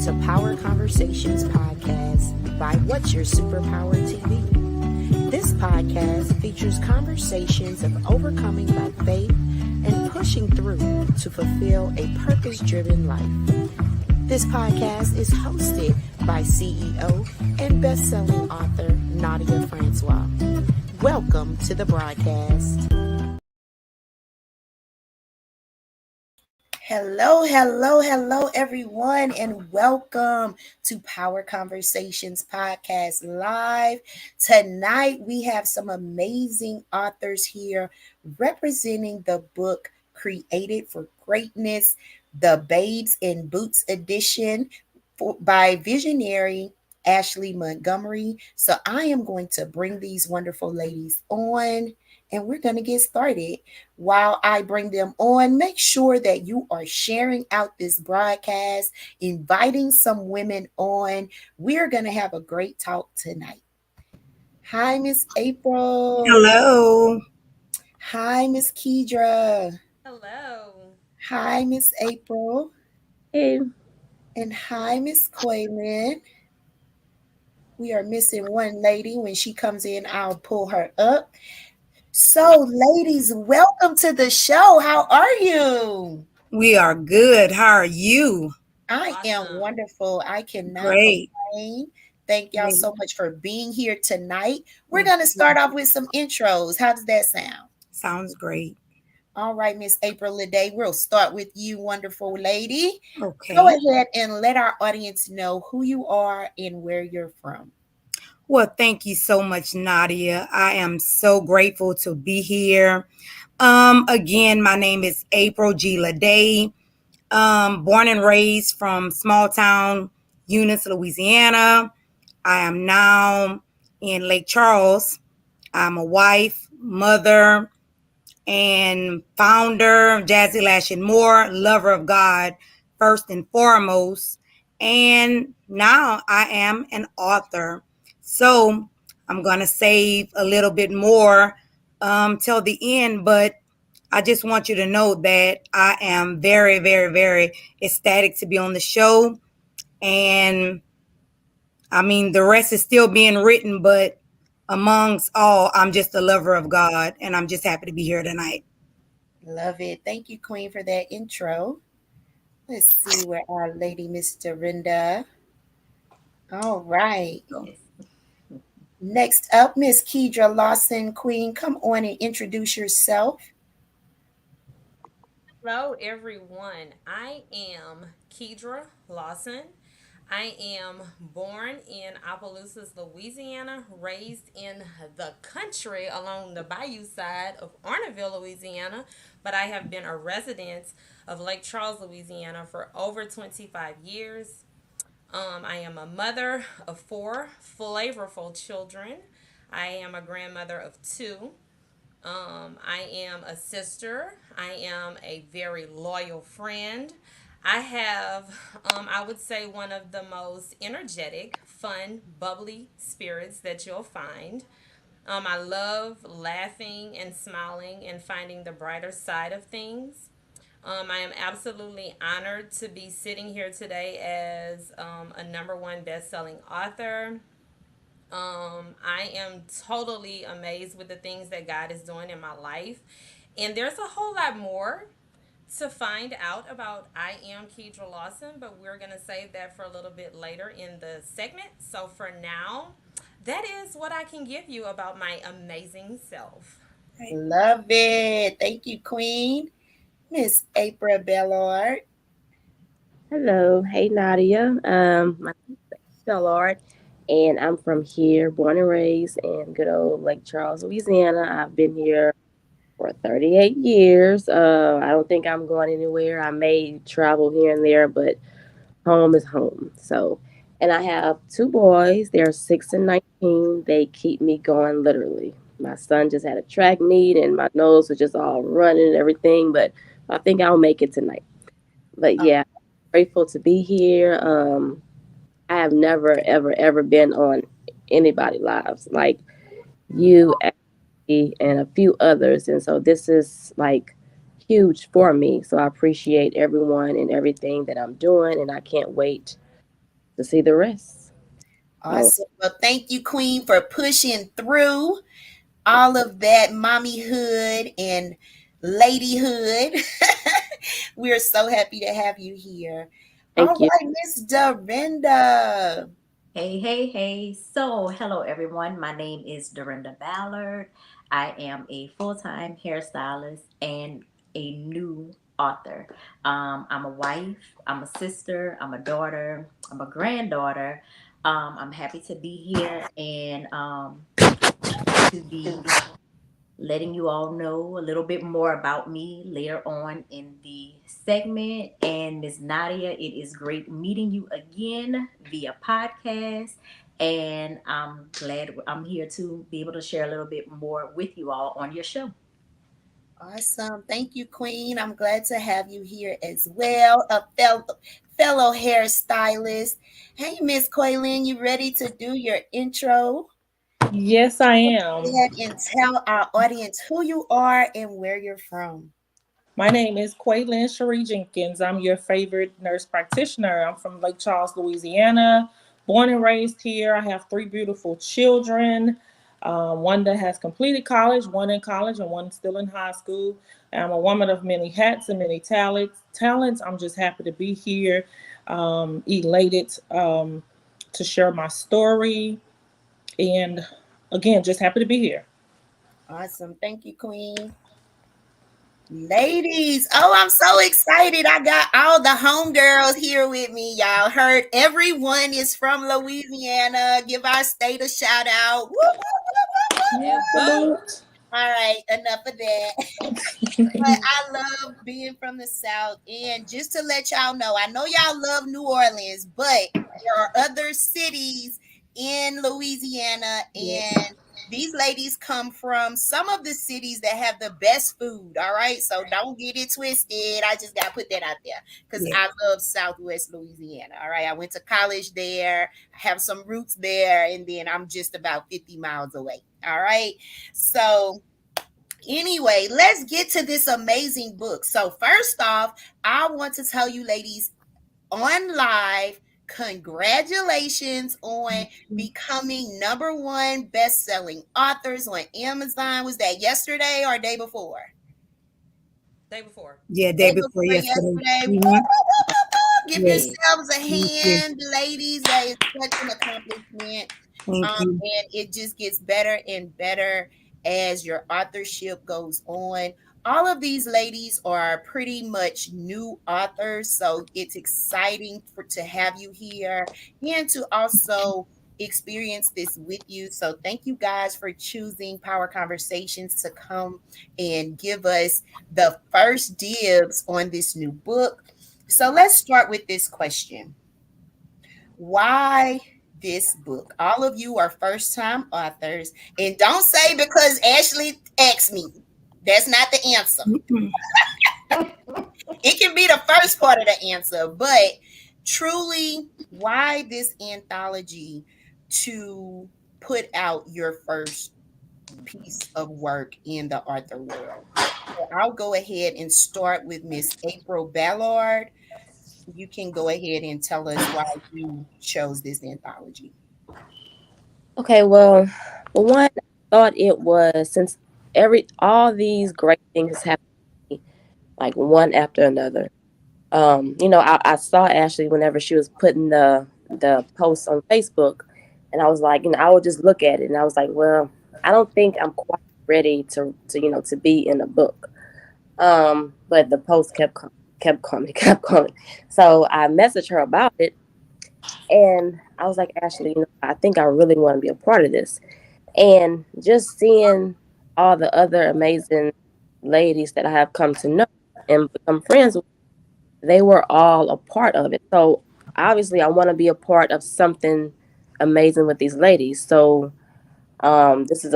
to Power Conversations podcast by What's Your Superpower TV. This podcast features conversations of overcoming by faith and pushing through to fulfill a purpose-driven life. This podcast is hosted by CEO and best-selling author Nadia Francois. Welcome to the broadcast. Hello, everyone, and welcome to Power Conversations Podcast Live. Tonight, we have some amazing authors here representing the book Created for Greatness, the Babes in Boots edition by visionary Ashley Montgomery. So I am going to bring these wonderful ladies on and we're going to get started. While I bring them on, make sure that you are sharing out this broadcast, inviting some women on. We're going to have a great talk tonight. Hi, Miss April. Hello. Hi, Miss Kedra. Hello. Hi, Miss April. Hey. And hi, Miss Quaylin. We are missing one lady. When she comes in, I'll pull her up. So, ladies, welcome to the show. How are you? We are good. How are you? I am Awesome. wonderful. I cannot Great. complain. Thank y'all Great. so much for being here tonight. We're going to start off with some intros. How does that sound? Sounds great. All right, Miss April Lede, we'll start with you, wonderful lady. Okay. Go ahead and let our audience know who you are and where you're from. Well, thank you so much, Nadia. I am so grateful to be here. Again, my name is April G. Lede. Born and raised from small town Eunice, Louisiana. I am now in Lake Charles. I'm a wife, mother, and founder of Jazzy Lash and More, lover of God, first and foremost. And now I am an author. So I'm going to save a little bit more till the end, but I just want you to know that I am very, very, very ecstatic to be on the show. And I mean, the rest is still being written, but amongst all, I'm just a lover of God, and I'm just happy to be here tonight. Love it. Thank you, Queen, for that intro. Let's see where our lady, Miss Dorinda. All right. Next up, Miss Kedra Lawson. Queen, come on and introduce yourself. Hello, everyone. I am Kedra Lawson. I am born in Opelousas, Louisiana, raised in the country along the bayou side of Arnaville, Louisiana, but I have been a resident of Lake Charles, Louisiana for over 25 years. I am a mother of 4 flavorful children. I am a grandmother of 2. I am a sister. I am a very loyal friend. I have, I would say, one of the most energetic, fun, bubbly spirits that you'll find. I love laughing and smiling and finding the brighter side of things. I am absolutely honored to be sitting here today as a number one best-selling author. I am totally amazed with the things that God is doing in my life. And there's a whole lot more to find out about I am Kedra Lawson, but we're going to save that for a little bit later in the segment. So for now, that is what I can give you about my amazing self. Love it. Thank you, Queen. Miss April Bellard. Hello. Hey, Nadia. My name is Bellard, and I'm from here, born and raised in good old Lake Charles, Louisiana. I've been here for 38 years. I don't think I'm going anywhere. I may travel here and there, but home is home. So, and I have 2 boys. They're 6 and 19. They keep me going literally. My son just had a track meet, and my nose was just all running and everything, but I think I'll make it tonight. But yeah, grateful to be here. I have never, ever, ever been on anybody's lives like you Ashley, and a few others. And so this is like huge for me. So I appreciate everyone and everything that I'm doing. And I can't wait to see the rest. So Awesome. Well, thank you, Queen, for pushing through all of that mommyhood and ladyhood. We're so happy to have you here. All thank you. right, Miss Dorinda. Hey, hey, hey. So, hello everyone. My name is Dorinda Ballard. I am a full time hairstylist and a new author. I'm a wife, I'm a sister, I'm a daughter, I'm a granddaughter. I'm happy to be here and to be letting you all know a little bit more about me later on in the segment. And Miss Nadia, it is great meeting you again via podcast. And I'm glad I'm here to be able to share a little bit more with you all on your show. Awesome. Thank you, Queen. I'm glad to have you here as well. A fellow hairstylist. Hey, Miss Quaylin, you ready to do your intro? Yes, I am. Go ahead and tell our audience who you are and where you're from. My name is Quaylin Cherie Jenkins. I'm your favorite nurse practitioner. I'm from Lake Charles, Louisiana. Born and raised here. I have three beautiful children. One that has completed college, one in college, and one still in high school. I'm a woman of many hats and many talents. I'm just happy to be here, elated to share my story, and again, just happy to be here. Awesome. Thank you, Queen. Ladies, oh, I'm so excited. I got all the homegirls here with me. Y'all heard everyone is from Louisiana. Give our state a shout out. Woo, woo, woo, woo, woo. Yeah, boo. Salute. All right, enough of that. But I love being from the South. And just to let y'all know, I know y'all love New Orleans, but there are other cities in Louisiana, Yes. and these ladies come from some of the cities that have the best food. All right. So don't get it twisted. I just got to put that out there because Yeah. I love Southwest Louisiana. All right. I went to college there, I have some roots there, and then I'm just about 50 miles away. All right. So anyway, let's get to this amazing book. So, first off, I want to tell you, ladies, on live, congratulations on becoming number one best-selling authors on Amazon. Was that yesterday or day before? Day before. Yeah, day Day before before yesterday. yesterday. Woo, woo, Mhm. woo, woo, woo. Give Yes. Yes. yourselves a Thank you. hand, ladies. That is such an accomplishment. Thank you. And it just gets better and better as your authorship goes on. All of these ladies are pretty much new authors, so it's exciting to have you here and to also experience this with you. So thank you guys for choosing Power Conversations to come and give us the first dibs on this new book. So let's start with this question. Why this book? All of you are first time authors, and don't say because Ashley asked me. That's not the answer. Mm-mm. It can be the first part of the answer, but truly, why this anthology to put out your first piece of work in the author world? So I'll go ahead and start with Miss April Ballard. You can go ahead and tell us why you chose this anthology. Okay, well, for one, I thought it was since every all these great things happen to me, like one after another. I saw Ashley whenever she was putting the posts on Facebook, and I was like, I would just look at it, and I was like, well, I don't think I'm quite ready to be in a book. But the post kept coming, kept coming. So I messaged her about it, and I was like, Ashley, I think I really want to be a part of this. And just seeing all the other amazing ladies that I have come to know and become friends with, they were all a part of it. So obviously, I want to be a part of something amazing with these ladies. So this is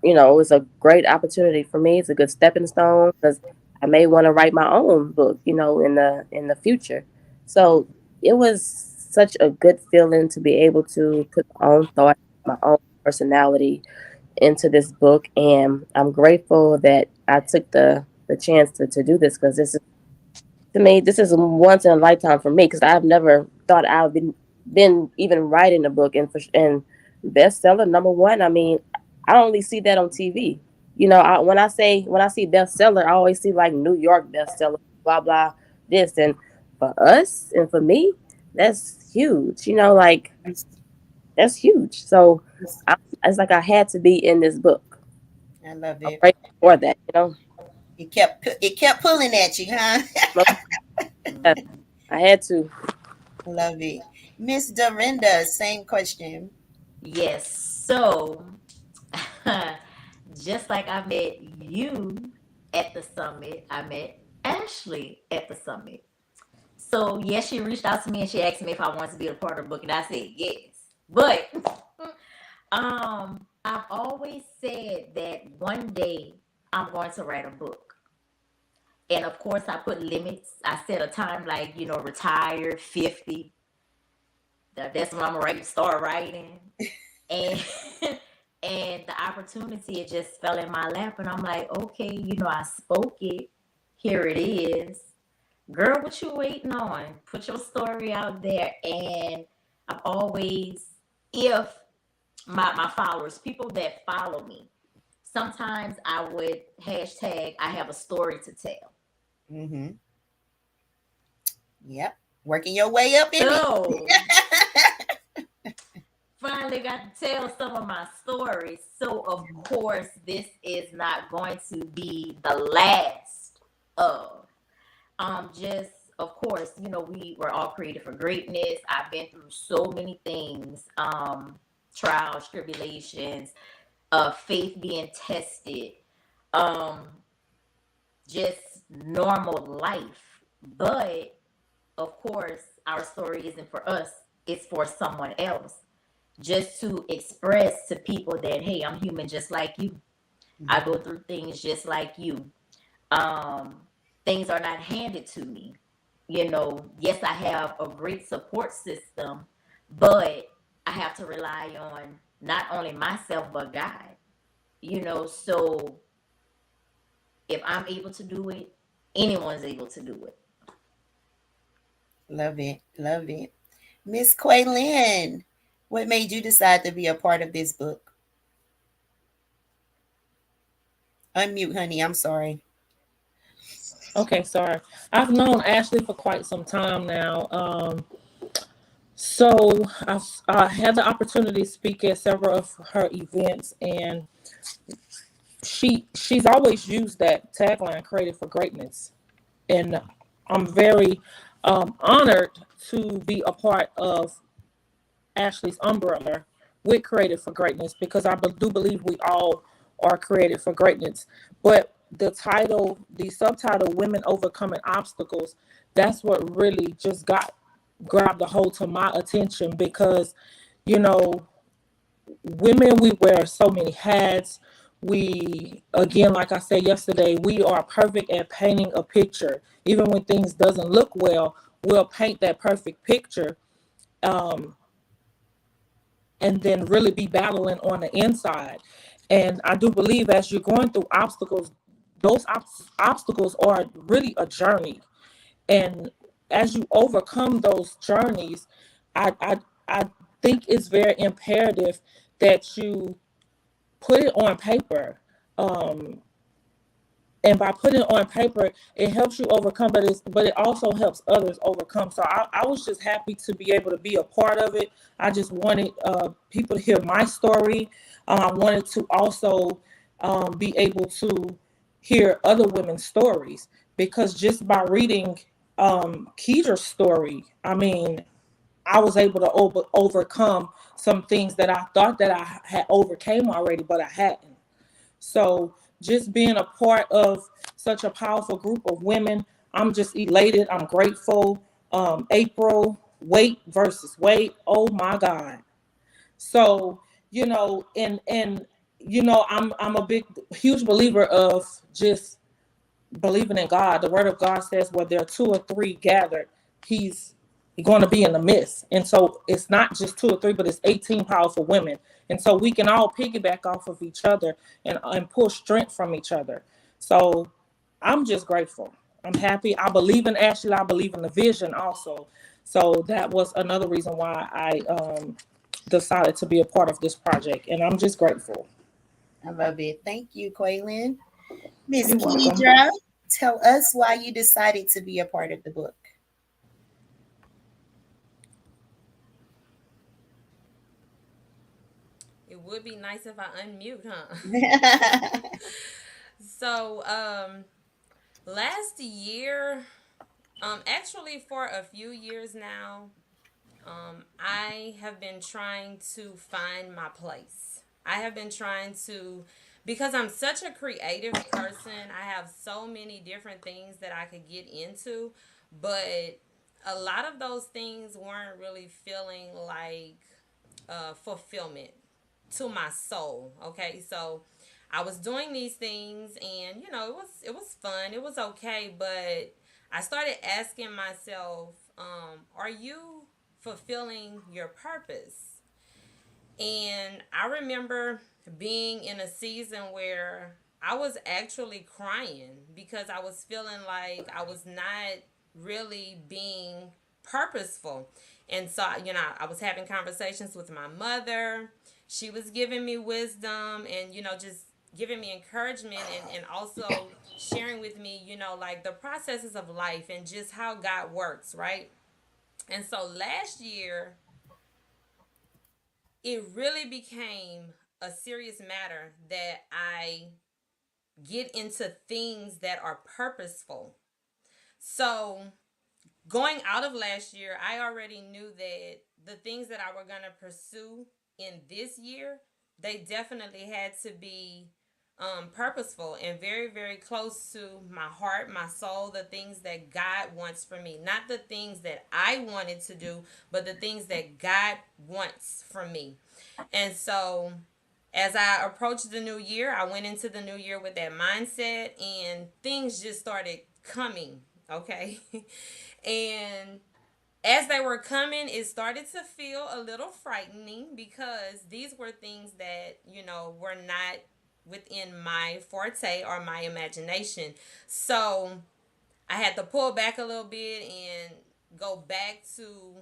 it's a great opportunity for me. It's a good stepping stone because I may want to write my own book, in the future. So it was such a good feeling to be able to put my own thought, my own personality into this book, and I'm grateful that I took the chance to do this because this is to me this is once in a lifetime for me because I've never thought I would been even writing a book and bestseller #1. I mean, I only see that on TV. When I see bestseller, I always see like New York bestseller, blah blah this. And for us and for me, that's huge. Like Yes, that's huge. So yes. it's like I had to be in this book. I love I'm it. grateful for that. It kept pulling at you, huh? Most- yes, I had to. Love it. Miss Dorinda, same question. Yes. So, just like I met you at the summit, I met Ashley at the summit. So, yes, she reached out to me and she asked me if I wanted to be a part of the book, and I said yes. But I've always said that one day I'm going to write a book. And of course, I put limits. I set a time like, retire 50. That's when I'm ready to start writing. And and the opportunity, it just fell in my lap, and I'm like, okay, I spoke it. Here it is. Girl, what you waiting on? Put your story out there. And I've always, if my followers, people that follow me, sometimes I would hashtag I have a story to tell. Mm-hmm. Yep. Working your way up in it. So finally got to tell some of my stories. So of course this is not going to be the last of. Just of course, we were all created for greatness. I've been through so many things, trials, tribulations, faith being tested, um, just normal life. But of course, our story isn't for us, it's for someone else. Just to express to people that, hey, I'm human just like you. I go through things just like you. Um, Things are not handed to me. Yes, I have a great support system, but I have to rely on not only myself, but God. So if I'm able to do it, anyone's able to do it. Love it. Love it. Miss Quaylin, what made you decide to be a part of this book? Unmute, honey. I'm sorry. Okay, sorry. I've known Ashley for quite some time now. So I had the opportunity to speak at several of her events, and she's always used that tagline, "Created for Greatness," and I'm very honored to be a part of Ashley's umbrella with Created for Greatness, because I do believe we all are created for greatness. But the subtitle, Women Overcoming Obstacles, that's what really just grabbed a hold to my attention, because, you know, women, we wear so many hats. We, again, like I said yesterday, we are perfect at painting a picture. Even when things doesn't look well, we'll paint that perfect picture. Um, and then really be battling on the inside. And I do believe as you're going through obstacles, those obstacles are really a journey. And as you overcome those journeys, I, I, I think it's very imperative that you put it on paper. Um, and by putting it on paper, it helps you overcome, but it also helps others overcome. So I was just happy to be able to be a part of it. I just wanted people to hear my story. I wanted to also be able to hear other women's stories, because just by reading Kedra's story, I mean, I was able to overcome some things that I thought that I had overcame already, but I hadn't. So just being a part of such a powerful group of women, I'm just elated. I'm grateful. April, weight versus weight. Oh my God. So, I'm a huge believer of just believing in God. The word of God says, where there are two or three gathered, he's going to be in the midst. And so it's not just two or three, but it's 18 powerful women. And so we can all piggyback off of each other and pull strength from each other. So I'm just grateful. I'm happy. I believe in Ashley. I believe in the vision also. So that was another reason why I decided to be a part of this project, and I'm just grateful. I love it. Thank you, Quaylin. Miss You're welcome. Kedra, tell us why you decided to be a part of the book. It would be nice if I unmute, huh? Yeah. So, last year, actually for a few years now, I have been trying to find my place. I have been trying to, because I'm such a creative person, I have so many different things that I could get into, but a lot of those things weren't really feeling like fulfillment to my soul. Okay, so I was doing these things, and it was fun. It was okay, but I started asking myself, are you fulfilling your purpose? And I remember being in a season where I was actually crying because I was feeling like I was not really being purposeful. And so, I was having conversations with my mother. She was giving me wisdom and, just giving me encouragement, and also sharing with me, like the processes of life and just how God works, right? And so last year, it really became a serious matter that I get into things that are purposeful. So, going out of last year, I already knew that the things that I were going to pursue in this year, they definitely had to be purposeful and very, very close to my heart, my soul, the things that God wants for me. Not the things that I wanted to do, but the things that God wants from me. And so, as I approached the new year, I went into the new year with that mindset, and things just started coming. Okay. And as they were coming, it started to feel a little frightening because these were things that, were not within my forte or my imagination. So I had to pull back a little bit and go back to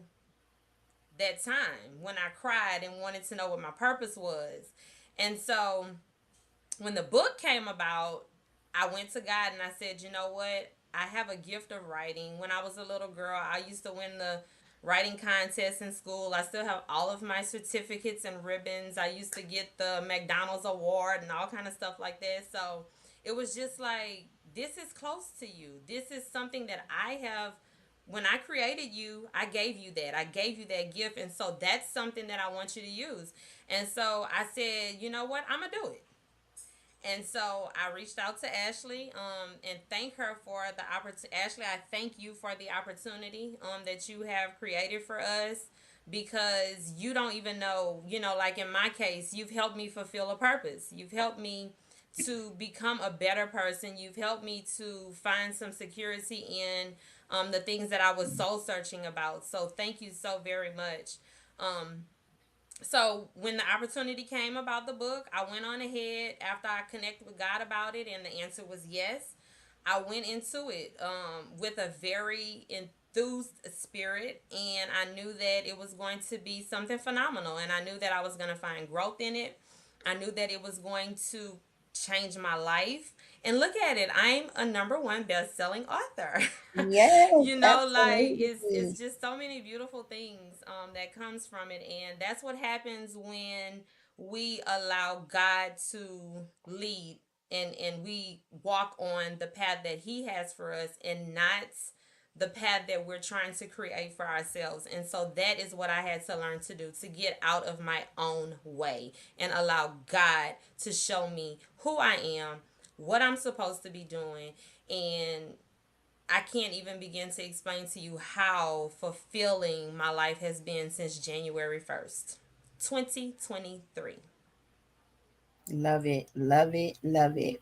that time when I cried and wanted to know what my purpose was. And so when the book came about, I went to God and I said, you know what? I have a gift of writing. When I was a little girl, I used to win the writing contest in school. I still have all of my certificates and ribbons. I used to get the McDonald's award and all kind of stuff like that. So it was just like, this is close to you. This is something that I have. When I created you, I gave you that. I gave you that gift. And so that's something that I want you to use. And so I said, you know what? I'm going to do it. And so I reached out to Ashley and thank her for the opportunity. Ashley, I thank you for the opportunity that you have created for us, because you don't even know, like in my case, you've helped me fulfill a purpose. You've helped me to become a better person. You've helped me to find some security in the things that I was soul searching about. So thank you so very much. Um, so when the opportunity came about the book, I went on ahead after I connected with God about it, and the answer was yes. I went into it with a very enthused spirit, and I knew that it was going to be something phenomenal, and I knew that I was going to find growth in it. I knew that it was going to change my life. And look at it, I'm a number one best-selling author. Yes, Like it's absolutely. just so many beautiful things that comes from it, and that's what happens when we allow God to lead, and we walk on the path that He has for us, and not the path that we're trying to create for ourselves. And so that is what I had to learn to do, to get out of my own way and allow God to show me who I am, what I'm supposed to be doing. And I can't even begin to explain to you how fulfilling my life has been since January 1st, 2023. Love it, love it, love it.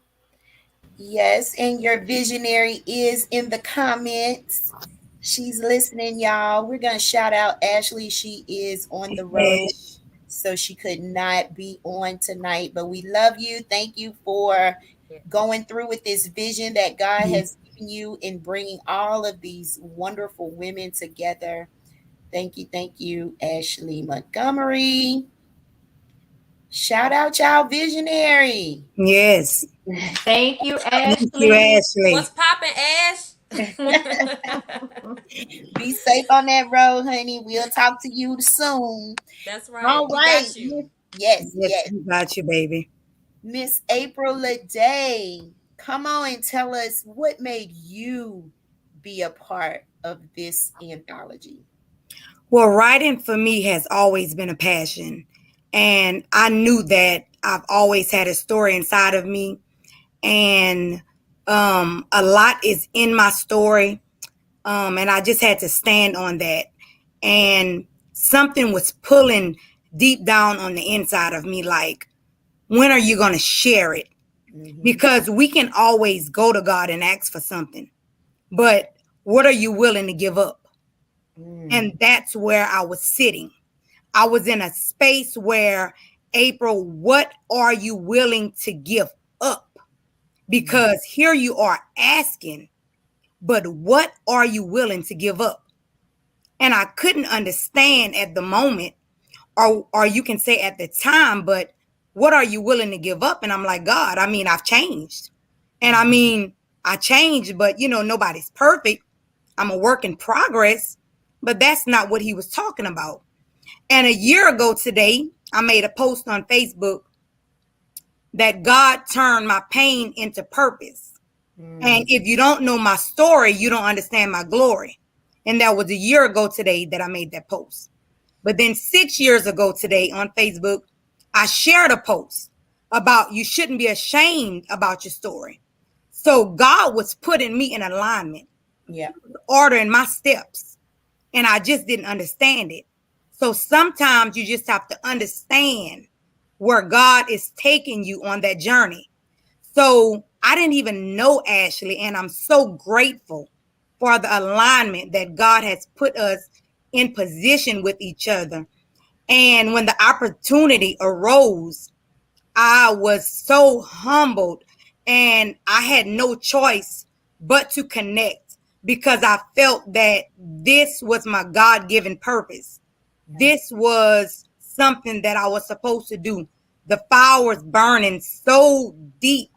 Yes, and your visionary is in the comments. She's listening, y'all. We're going to shout out Ashley. She is on the road, so she could not be on tonight. But we love you. Thank you for Yeah. going through with this vision that God has given you in bringing all of these wonderful women together. Thank you, Ashley Montgomery. Shout out, y'all, visionary. Yes. Thank you, Thank you, Ashley. What's Ashley. poppin', Ash? Be safe on that road, honey. We'll talk to you soon. That's right. All We right. got you. Yes, Yes, yes. we got you, baby. Miss April Lede, come on and tell us what made you be a part of this anthology. Well, writing for me has always been a passion. And I knew that I've always had a story inside of me. And a lot is in my story. And I just had to stand on that. And something was pulling deep down on the inside of me like, when are you going to share it? Mm-hmm. Because we can always go to God and ask for something. But what are you willing to give up? Mm, And that's where I was sitting. I was in a space where, April, what are you willing to give up? mm, Because here you are asking, but what are you willing to give up? And I couldn't understand at the moment, or you can say at the time, but what are you willing to give up? And I'm like, God, I mean, I've changed. And I mean, I changed, but nobody's perfect. I'm a work in progress, but that's not what he was talking about. And a year ago today, I made a post on Facebook that God turned my pain into purpose. And mm. if you don't know my story, you don't understand my glory. And that was a year ago today that I made that post. But then 6 years ago today on Facebook, I shared a post about you shouldn't be ashamed about your story. So God was putting me in alignment, Yeah. ordering my steps, and I just didn't understand it. So sometimes you just have to understand where God is taking you on that journey. So I didn't even know Ashley, and I'm so grateful for the alignment that God has put us in position with each other. And when the opportunity arose, I was so humbled and I had no choice but to connect because I felt that this was my God given purpose. This was something that I was supposed to do. The fire was burning so deep.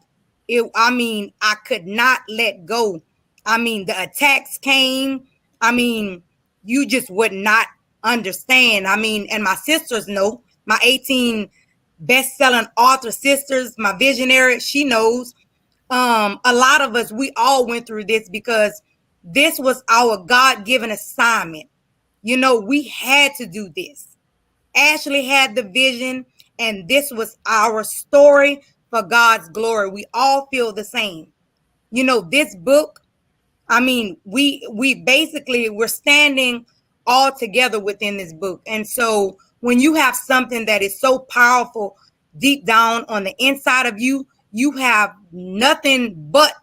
I mean, I could not let go. I mean, the attacks came. I mean, you just would not understand. I mean, and my sisters know, my 18 best-selling author sisters, my visionary, she knows. A lot of us, we all went through this because this was our God-given assignment. We had to do this. Ashley had the vision, and this was our story for God's glory. We all feel the same. This book, I mean, we basically we're standing all together within this book. And so when you have something that is so powerful deep down on the inside of you, you have nothing but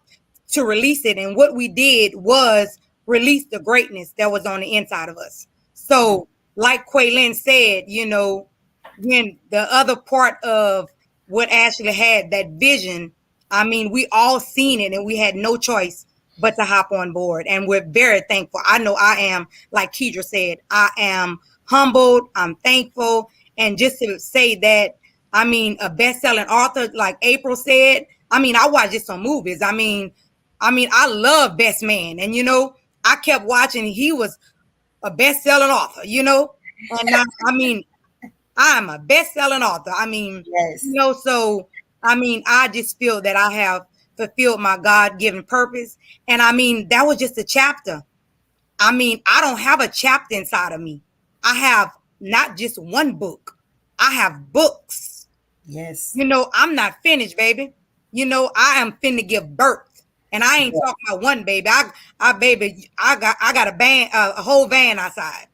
to release it. And what we did was release the greatness that was on the inside of us. So, like Quaylin said, when the other part of what Ashley had, that vision, I mean, we all seen it and we had no choice but to hop on board. And we're very thankful. I know I am, like Kedra said, I am humbled, I'm thankful. And just to say that, I mean, a best-selling author, like April said, I mean, I watch this on movies. I love Best Man. And I kept watching, he was a best-selling author. And now, I mean, I'm a best-selling author. I mean, Yes. so I mean, I just feel that I have fulfilled my God-given purpose. And I mean, that was just a chapter. I mean, I don't have a chapter inside of me. I have not just one book. I have books. Yes. I'm not finished, baby. I am finna give birth. And I ain't talking about one baby. Baby, I got a van, a whole van outside.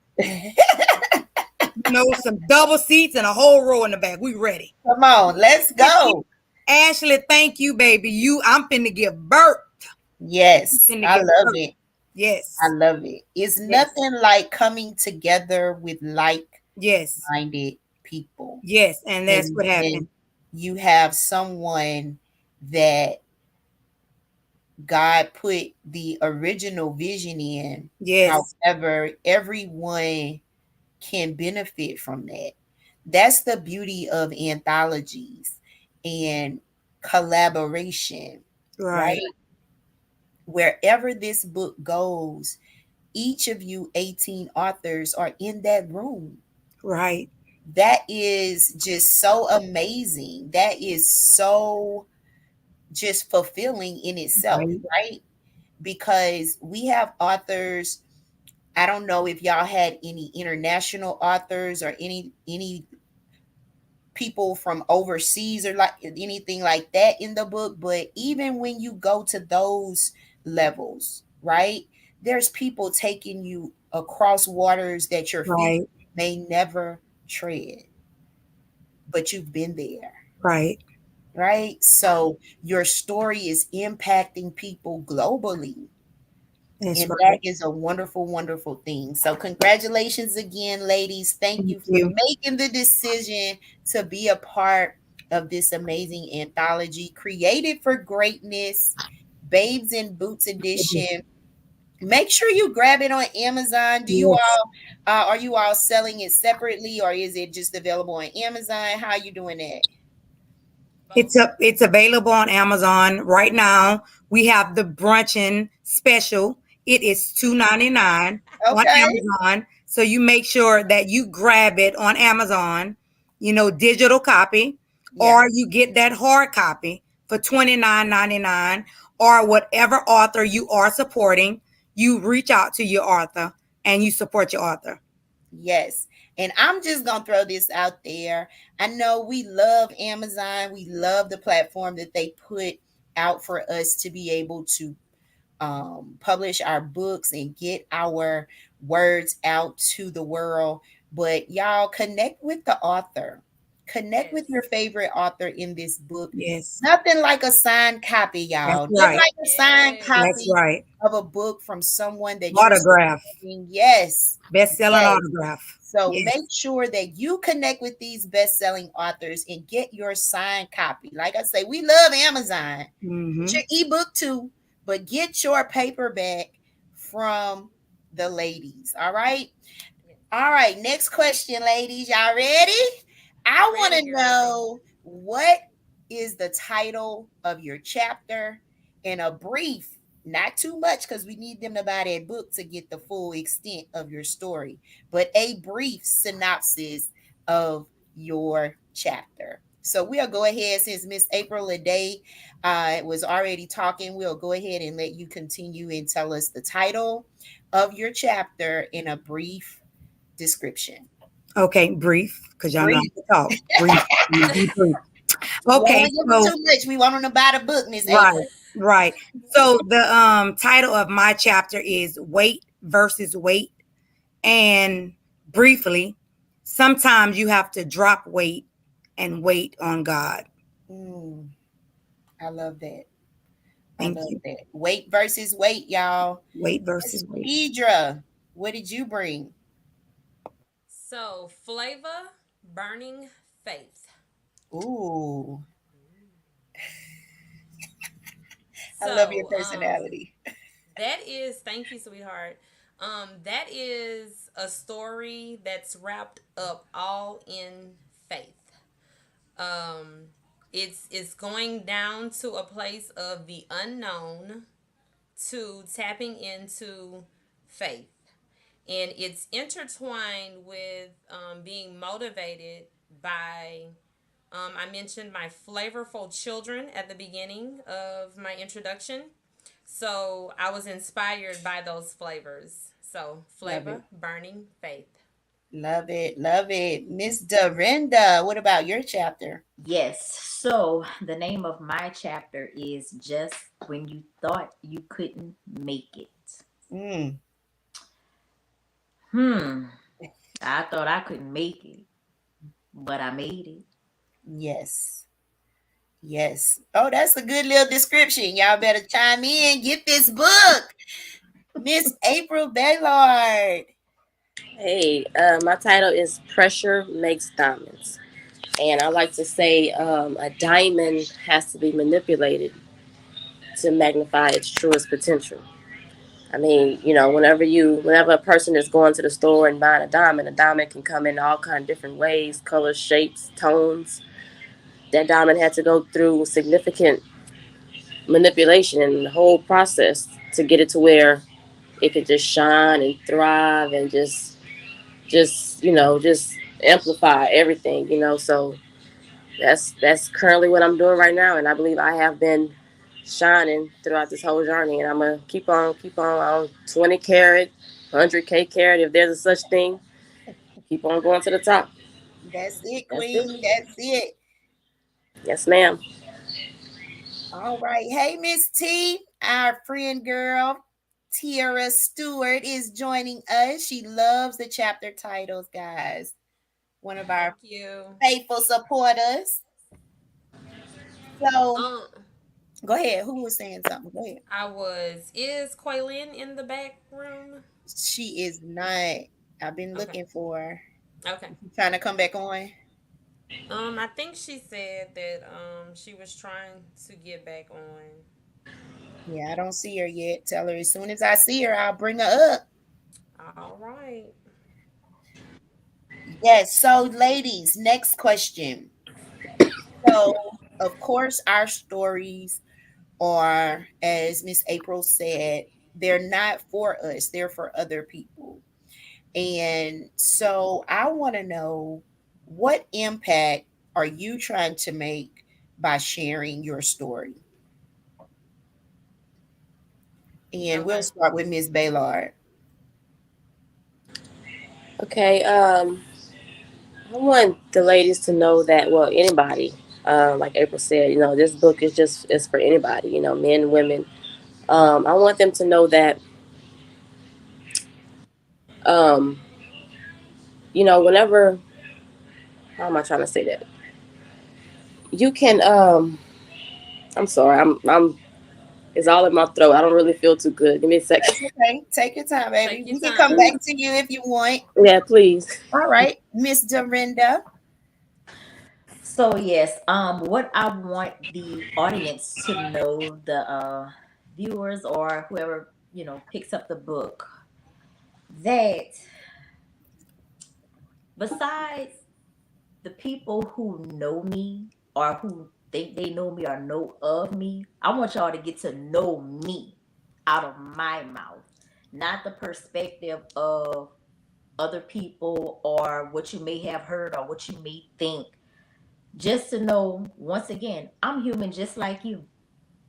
Some double seats and a whole row in the back. We ready. Come on, let's go. Ashley, thank you, baby. I'm finna give birth. I'm Yes, finna I give love birth. it. I Yes. love it. It's Yes. nothing like coming together with Yes. like-minded people. Yes. And that's And what happened. then you have someone that God put the original vision in. Yes. However, everyone can benefit from that. That's the beauty of anthologies and collaboration, right? Right. Wherever this book goes, each of you 18 authors are in that room. Right. That is just so amazing. That is so just fulfilling in itself, Right. right? Because we have authors. I don't know if y'all had any international authors or any people from overseas or like anything like that in the book, but even when you go to those levels, right? There's people taking you across waters that your feet Right. may never tread, but you've been there, Right. right? So your story is impacting people globally. That's And that right. is a wonderful, wonderful thing. So, congratulations again, ladies. Thank Thank you for you. making the decision to be a part of this amazing anthology, Created for Greatness, Babes in Boots edition. Make sure you grab it on Amazon. Do you Yes. all are you all selling it separately, or is it just available on Amazon? How are you doing that? Both. It's available on Amazon right now. We have the brunching special. It is $2.99 on Okay. Amazon. So you make sure that you grab it on Amazon, digital copy, Yeah. or you get that hard copy for $29.99, or whatever author you are supporting, you reach out to your author and you support your author. Yes. And I'm just going to throw this out there. I know we love Amazon. We love the platform that they put out for us to be able to publish our books and get our words out to the world. But y'all connect with the author, connect with your Yes. favorite author in this book. Yes. Nothing like a signed copy, That's y'all. Nothing right. like a signed That's Yes. copy right. of a book from someone that you're Autograph. supporting. Yes. Best-selling Yes. autograph. So Yes. make sure that you connect with these best-selling authors and get your signed copy. Like I say, we love Amazon. Get Mm-hmm. your ebook too, but get your paperback from the ladies. All right. Yes. All right. Next question, ladies. Y'all ready? I want Ready, to girl. know what is the title of your chapter in a brief, not too much because we need them to buy that book to get the full extent of your story, but a brief synopsis of your chapter. So we'll go ahead since Miss April Lede was already talking. We'll go ahead and let you continue and tell us the title of your chapter in a brief description. Okay, brief, because y'all know Brief. I can talk. Brief. Be brief. We don't Okay, want to give them so too much. We want them to buy the book, Miss right, April. right. So the title of my chapter is Weight versus Weight. And briefly, sometimes you have to drop weight and wait on God. Mm, I love that. I Thank love you. that. Weight versus weight, y'all. Weight Miss versus weight. Pedra, what did you bring? So, flavor, burning faith. Ooh, I love your So, personality. that is, thank you, sweetheart. That is a story that's wrapped up all in faith. Um, it's going down to a place of the unknown to tapping into faith. And it's intertwined with being motivated by I mentioned my flavorful children at the beginning of my introduction. So I was inspired by those flavors. So Love it. flavor, burning, faith. Love it. Love it. Miss Dorinda, what about your chapter? Yes. So the name of my chapter is Just When You Thought You Couldn't Make It. Mm, Hmm. I thought I couldn't make it, but I made it. yes. Yes. Oh, that's a good little description. Y'all better chime in. Get this book. Miss April Baylord. Hey, my title is Pressure Makes Diamonds. And I like to say a diamond has to be manipulated to magnify its truest potential. I mean, whenever a person is going to the store and buying a diamond can come in all kind of different ways, colors, shapes, tones. That diamond had to go through significant manipulation and the whole process to get it to where it could just shine and thrive and just amplify everything. So that's currently what I'm doing right now, and I believe I have been shining throughout this whole journey, and I'm gonna keep on 20 carat, 100K carat if there's a such thing. Keep on going to the top. That's it, That's it. Queen. That's it. Yes, ma'am. All right. Hey, Miss T, our friend girl, Tiara Stewart, is joining us. She loves the chapter titles, guys. One of our Thank you. faithful supporters. So Um, go ahead. Who was saying something? Go ahead. I was. Is Quaylin in the back room? She is not. I've been Okay. looking for her. Okay. Trying to come back on. I think she said that she was trying to get back on. Yeah, I don't see her yet. Tell her as soon as I see her, I'll bring her up. All right. Yes. So, ladies, next question. So, of course, our stories are, as Miss April said, they're not for us, they're for other people. And so, I want to know, what impact are you trying to make by sharing your story? And we'll Okay. start with Miss Baylard. Okay. I want the ladies to know that, well, anybody, like April said, this book is for anybody. Men, women. I want them to know that, um, whenever, how am I trying to say that? You can. I'm sorry. I'm. It's all in my throat. I don't really feel too good. Give me a second. That's okay. Take your time, baby. Take your We can come time. back to you if you want. Yeah, please. All right, Miss Dorinda. So yes, what I want the audience to know, the viewers or whoever picks up the book, that besides the people who know me or who think they know me or know of me, I want y'all to get to know me out of my mouth, not the perspective of other people or what you may have heard or what you may think. Just to know, once again, I'm human just like you.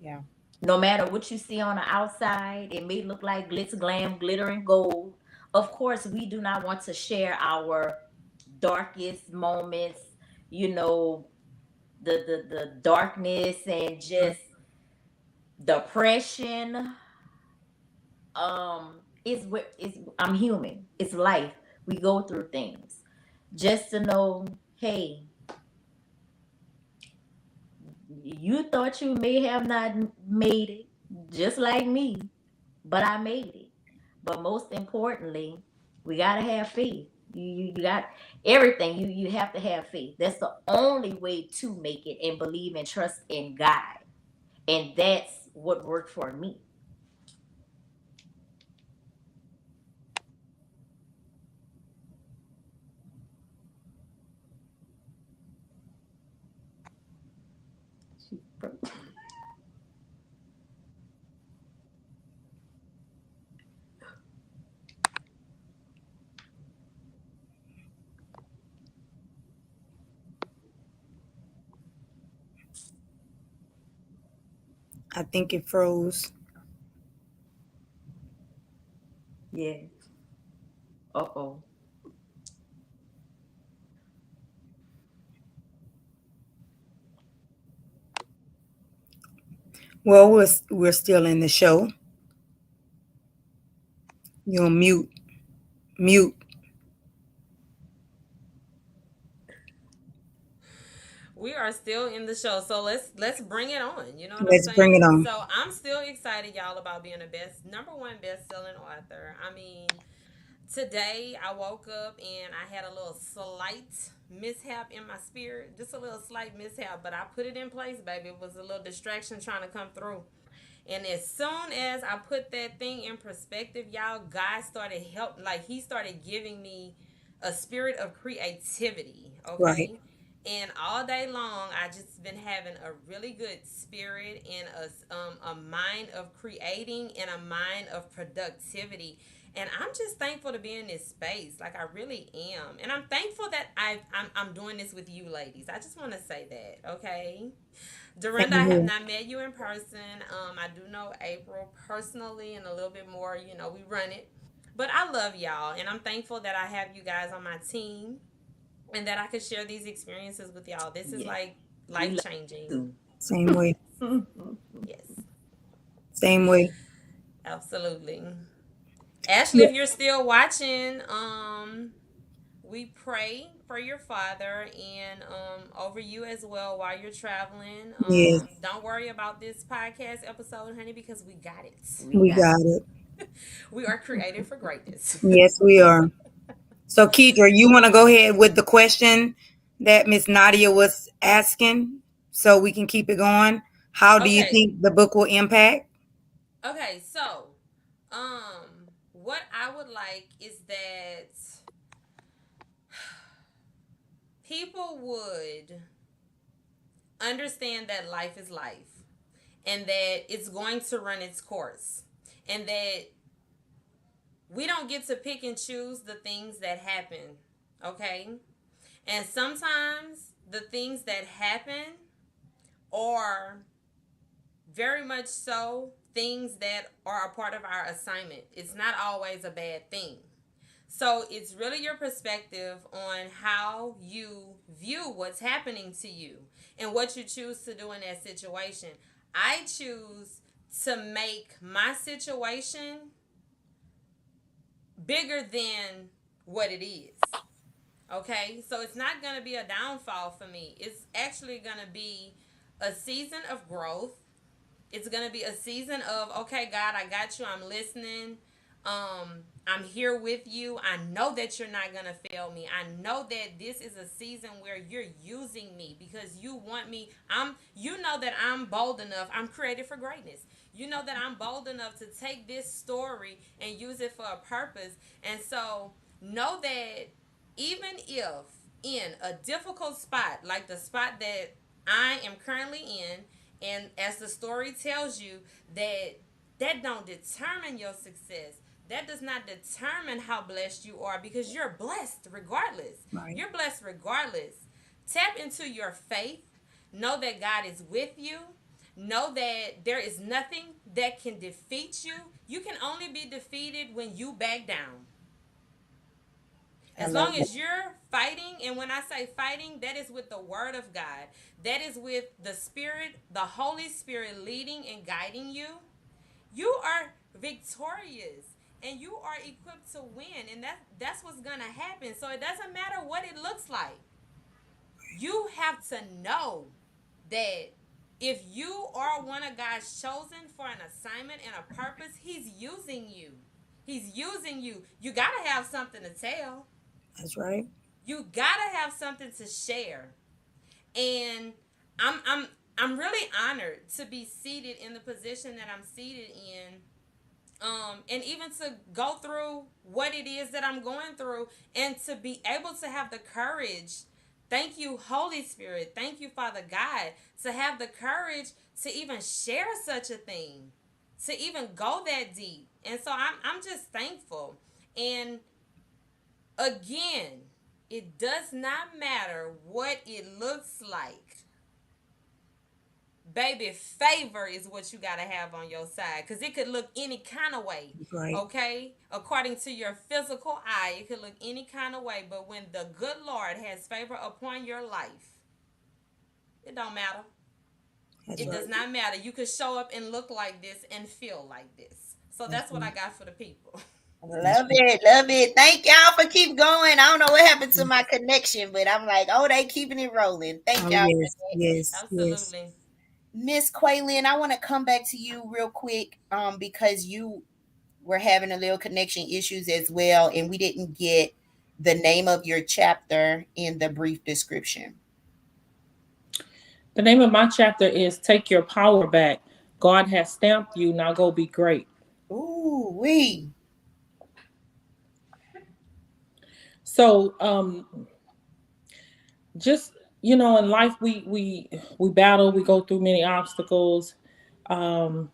Yeah. No matter what you see on the outside, it may look like glitz, glam, glitter, and gold. Of course, we do not want to share our darkest moments, you know, the darkness and just depression. Is what is I'm human. It's life. We go through things. Just to know, hey, you thought you may have not made it, just like me, but I made it. But most importantly, we gotta have faith. You got everything. You have to have faith. That's the only way to make it, and believe and trust in God. And that's what worked for me. I think it froze. Yeah. Uh oh. Well, we're still in the show. You're on mute. Mute. We are still in the show, so let's bring it on. You know what I'm Let's bring saying? it on. So I'm still excited, y'all, about being a number one best selling author. I mean, today I woke up and I had a little slight mishap in my spirit, just a little slight mishap, but I put it in place, baby. It was a little distraction trying to come through. And as soon as I put that thing in perspective, y'all, God started he started giving me a spirit of creativity, Right. okay? And all day long, I just been having a really good spirit and a mind of creating and a mind of productivity. And I'm just thankful to be in this space. Like, I really am. And I'm thankful that I'm doing this with you ladies. I just want to say that, okay? Dorinda, I Same have here. not met you in person. I do know April personally and a little bit more. We run it. But I love y'all, and I'm thankful that I have you guys on my team and that I could share these experiences with y'all. This is Yeah, like we life love changing. you Same way. too. Yes, Same way. absolutely. Ashley, Yeah. if you're still watching, we pray for your father and over you as well while you're traveling. Yes. Don't worry about this podcast episode, honey, because we got it. We We got got it. We are created for greatness. Yes, we are. So, Keidra, you want to go ahead with the question that Miss Nadia was asking so we can keep it going? How do you Okay. think the book will impact? Okay, so what I would like is that people would understand that life is life and that it's going to run its course and that we don't get to pick and choose the things that happen, okay? And sometimes the things that happen are very much so things that are a part of our assignment. It's not always a bad thing. So it's really your perspective on how you view what's happening to you and what you choose to do in that situation. I choose to make my situation bigger than what it is. Okay? So it's not going to be a downfall for me. It's actually going to be a season of growth. It's gonna be a season of, okay, God, I got you. I'm listening. I'm here with you. I know that you're not gonna fail me. I know that this is a season where you're using me because you want me. You know that I'm bold enough. I'm created for greatness. You know that I'm bold enough to take this story and use it for a purpose. And so know that even if in a difficult spot, like the spot that I am currently in, and as the story tells you, that don't determine your success. That does not determine how blessed you are because you're blessed regardless. Right. You're blessed regardless. Tap into your faith. Know that God is with you. Know that there is nothing that can defeat you. You can only be defeated when you back down. I As love long it. as you're fighting, and when I say fighting, that is with the word of God. That is with the Spirit, the Holy Spirit leading and guiding you. You are victorious and you are equipped to win. And that's what's gonna happen. So it doesn't matter what it looks like. You have to know that if you are one of God's chosen for an assignment and a purpose, He's using you. He's using you. You gotta have something to tell. That's right. You gotta have something to share. And I'm I'm I'm really honored to be seated in the position that I'm seated in. And even to go through what it is that I'm going through and to be able to have the courage. Thank you, Holy Spirit. Thank you, Father God, to have the courage to even share such a thing, to even go that deep. And so I'm just thankful. And again, it does not matter what it looks like. Baby, favor is what you got to have on your side because it could look any kind of way. That's right. Okay? According to your physical eye, it could look any kind of way. But when the good Lord has favor upon your life, it don't matter. That's It right. does not matter. You could show up and look like this and feel like this. So That's that's what I right. got for the people. That's Love it, love it. Thank y'all for keep going. I don't know what happened to my connection, but I'm like, oh, they keeping it rolling. Thank right. Oh, y'all for yes. that. Yes. Yes. Absolutely. Miss Quaylin, I want to come back to you real quick, because you were having a little connection issues as well, and we didn't get the name of your chapter in the brief description. The name of my chapter is Take Your Power Back. God has stamped you. Now go be great. Ooh, we. So just in life we battle, we go through many obstacles, um,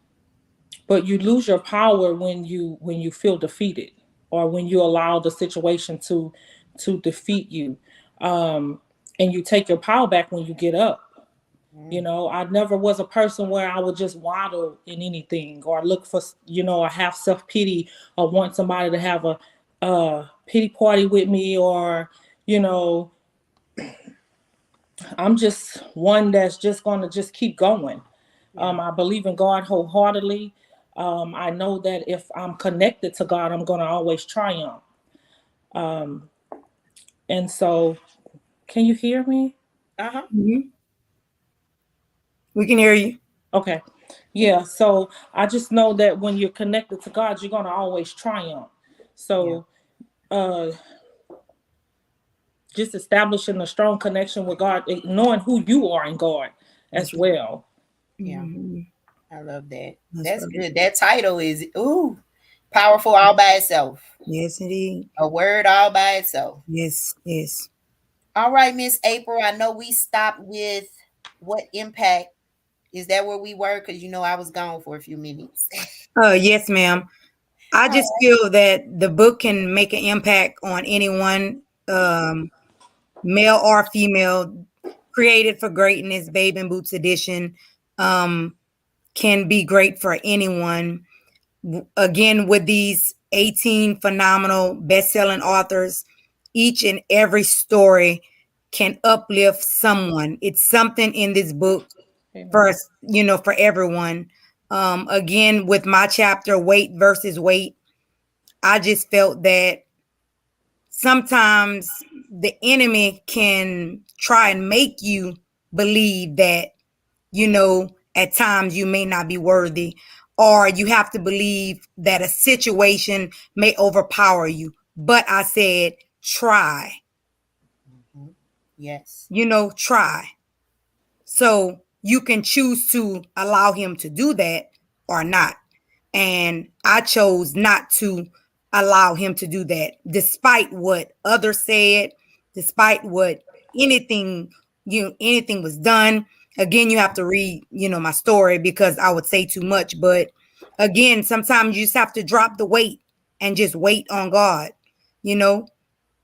but you lose your power when you feel defeated, or when you allow the situation to defeat you, um, and you take your power back when you get up. I never was a person where I would just waddle in anything, or look for, or have self pity, or want somebody to have a pity party with me, or you know I'm just one that's just going to just keep going. Yeah. I believe in God wholeheartedly. I know that if I'm connected to God, I'm going to always triumph. Um, and so, can you hear me? Uh-huh. Mhm. We can hear you. Okay. Yeah. So I just know that when you're connected to God, you're going to always triumph. Yeah. So, uh, just establishing a strong connection with God, knowing who you are in God as Mhm. well. Yeah. Mhm. I love that. That's That's right. good. That title is powerful all by itself. Yes, indeed. A word all by itself. Yes, yes. All right, Miss April. I know we stopped with what impact. Is that where we were? Because I was gone for a few minutes. Yes, ma'am. I All just feel that the book can make an impact on anyone, male or female. Created for Greatness, Babe and Boots edition, um, can be great for anyone. Again, with these 18 phenomenal best-selling authors, each and every story can uplift someone. It's something in this book Amen. for for everyone. Again, with my chapter, Weight versus Weight, I just felt that sometimes the enemy can try and make you believe that, at times you may not be worthy, or you have to believe that a situation may overpower you. But I said, try, right. Yes. try. So you can choose to allow him to do that or not. And I chose not to allow him to do that, despite what others said, despite what anything, anything was done. Again, you have to read, my story, because I would say too much. But again, sometimes you just have to drop the weight and just wait on God, you know,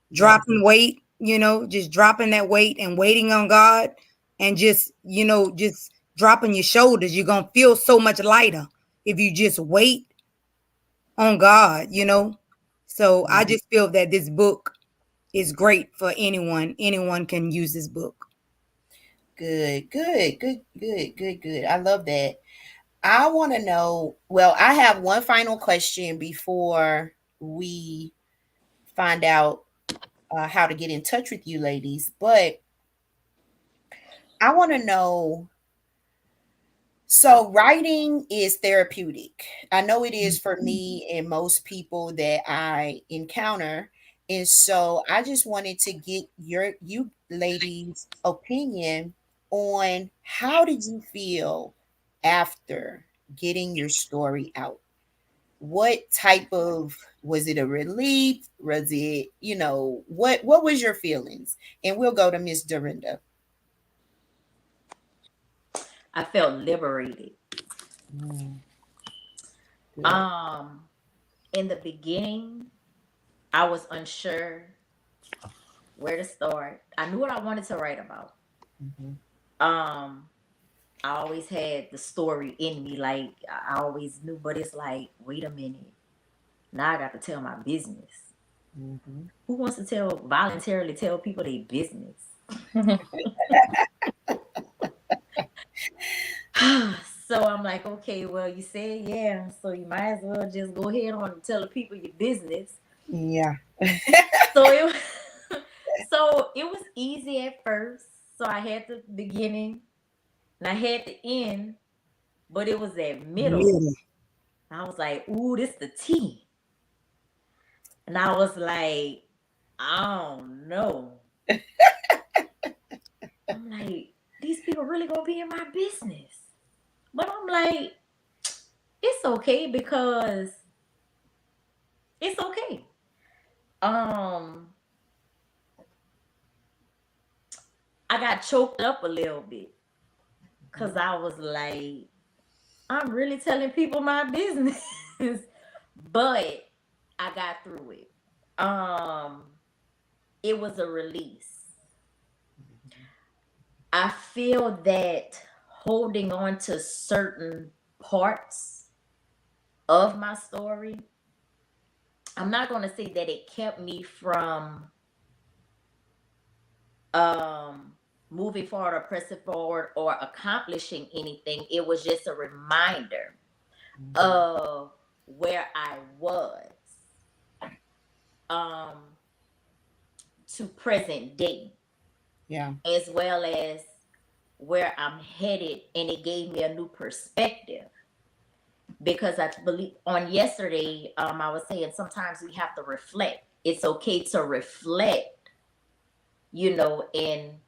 Yes. dropping weight, just dropping that weight and waiting on God, and just, just dropping your shoulders. You're going to feel so much lighter if you just wait on God. So I Yeah. just feel that this book is great for anyone. Anyone can use this book. Good. Good. Good. Good. Good. Good. I love that. I want to know. Well, I have one final question before we find out how to get in touch with you, ladies. But I want to know. So, writing is therapeutic. I know it is for me and most people that I encounter. And so, I just wanted to get you ladies' opinion on how did you feel after getting your story out? What type of, was it a relief? Was it, what was your feelings? And we'll go to Miss Dorinda. I felt liberated. Mm, good. Um, in the beginning, I was unsure where to start. I knew what I wanted to write about. Mhm. Um, I always had the story in me, like I always knew, but it's like, wait a minute, now I got to tell my business. Mhm. Who wants to voluntarily tell people their business? So I'm like, okay, well, you said yeah, so you might as well just go ahead on and tell the people your business. Yeah. So it so it was easy at first. So I had the beginning and I had the end, but it was that middle. Middle. I was like, ooh, this the T. And I was like, I don't know. I'm like, these people really gonna be in my business. But I'm like, it's okay because it's okay. Um, I got choked up a little bit because I was like, I'm really telling people my business. But I got through it. Um, it was a release. I feel that holding on to certain parts of my story, I'm not going to say that it kept me from um moving forward or pressing forward or accomplishing anything. It was just a reminder Mhm. of where I was um to present day, Yeah. as well as where I'm headed, and it gave me a new perspective. Because I believe on yesterday, I was saying sometimes we have to reflect. It's okay to reflect, and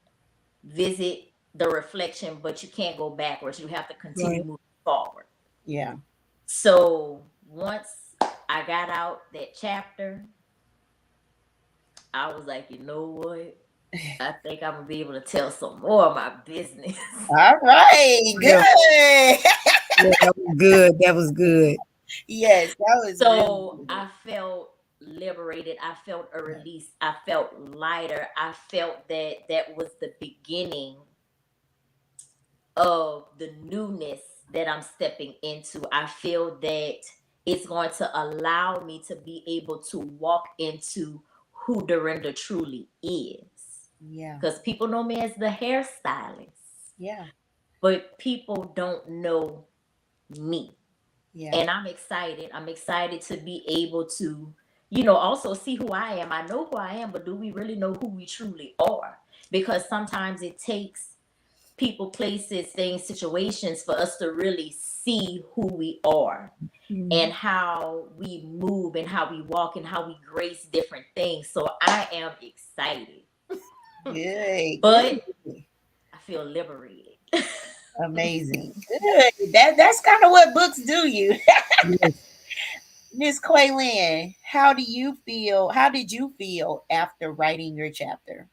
visit the reflection, but you can't go backwards. You have to continue Right. moving forward. Yeah. So once I got out that chapter, I was like, you know what? I think I'm gonna be able to tell some more of my business. All right. Yeah, Good. yeah, that was good. That was good. Yes, that was really So good. I felt liberated. I felt a release. I felt lighter. I felt that that was the beginning of the newness that I'm stepping into. I feel that it's going to allow me to be able to walk into who Dorinda truly is. Yeah. Because people know me as the hairstylist, Yeah. but people don't know me. Yeah. And I'm excited. I'm excited to be able to, also see who I am. I know who I am, but do we really know who we truly are? Because sometimes it takes people, places, things, situations for us to really see who we are and Mhm. how we move and how we walk and how we grace different things. So I am excited, Good. but Good. I feel liberated. Amazing. Good. That's kind of what books do you. Yes. Miss Quaylin, how do you feel? How did you feel after writing your chapter?